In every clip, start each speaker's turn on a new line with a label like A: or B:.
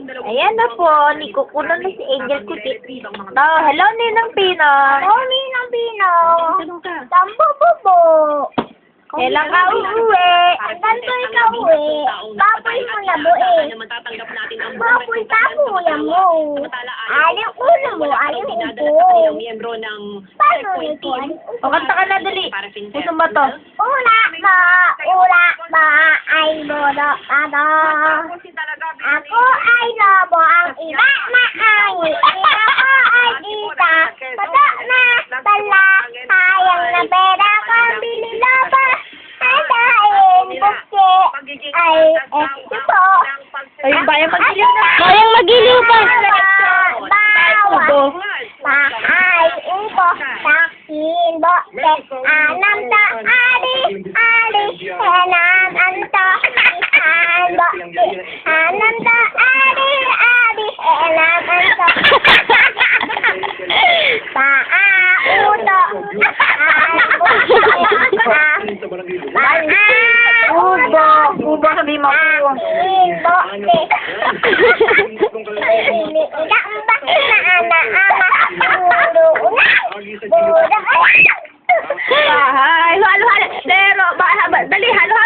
A: Ayan na po, ni kukunan na si Angel Kutit. Hello, Ninang Pino.
B: Oh, Ninang Pino. Tambo bubo.
A: Kailan ka uuwi?
B: Hanggang ko ikaw uwi. Baboy mo na buwi. Baboy tabuya mo. Aling ulo mo, aling upo. Paano ito?
A: O, kanta ka na, dali. Puso ba to?
B: Ula ba, ay bodo kado. Ako ay lobo, ang iba maangi. Ako ay kita, pato na tala. Sayang na pera ko, bili lobo. Andain, buke, ay, tipo.
A: Ay, bayang magiliw na.
C: Bayang magiliw pa.
B: Bawang, maay, upo, takin, bote, anam ta, ali, enam, anto, ihan, bote, anam ta, ali, enam, anto. Paa, uto,
A: Ubo, sabi mo.
B: bote. Ini tidak mbak na anak-anak ulo na
A: Bahay. Halo. Lero, dali, halo.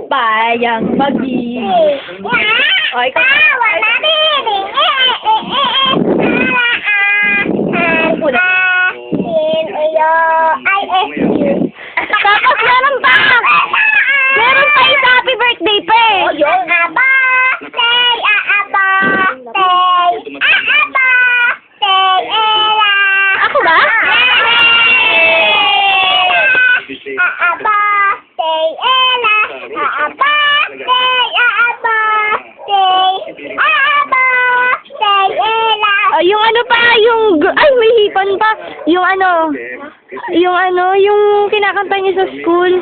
A: Bayang magiliw. O, ikaw.
B: wala din
C: Tapos meron pa. Meron pa isa happy birthday pa eh.
B: yung aba say aba say ela
C: Ako ba?
B: aba say ela aba say ela
C: Yung ano pa, ay may hipan pa. Yung kinakanta niyo sa school.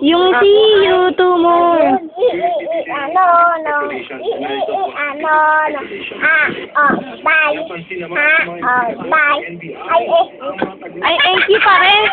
C: Yung see you tomorrow.
B: Bye.
C: Ay, thank you pa rin.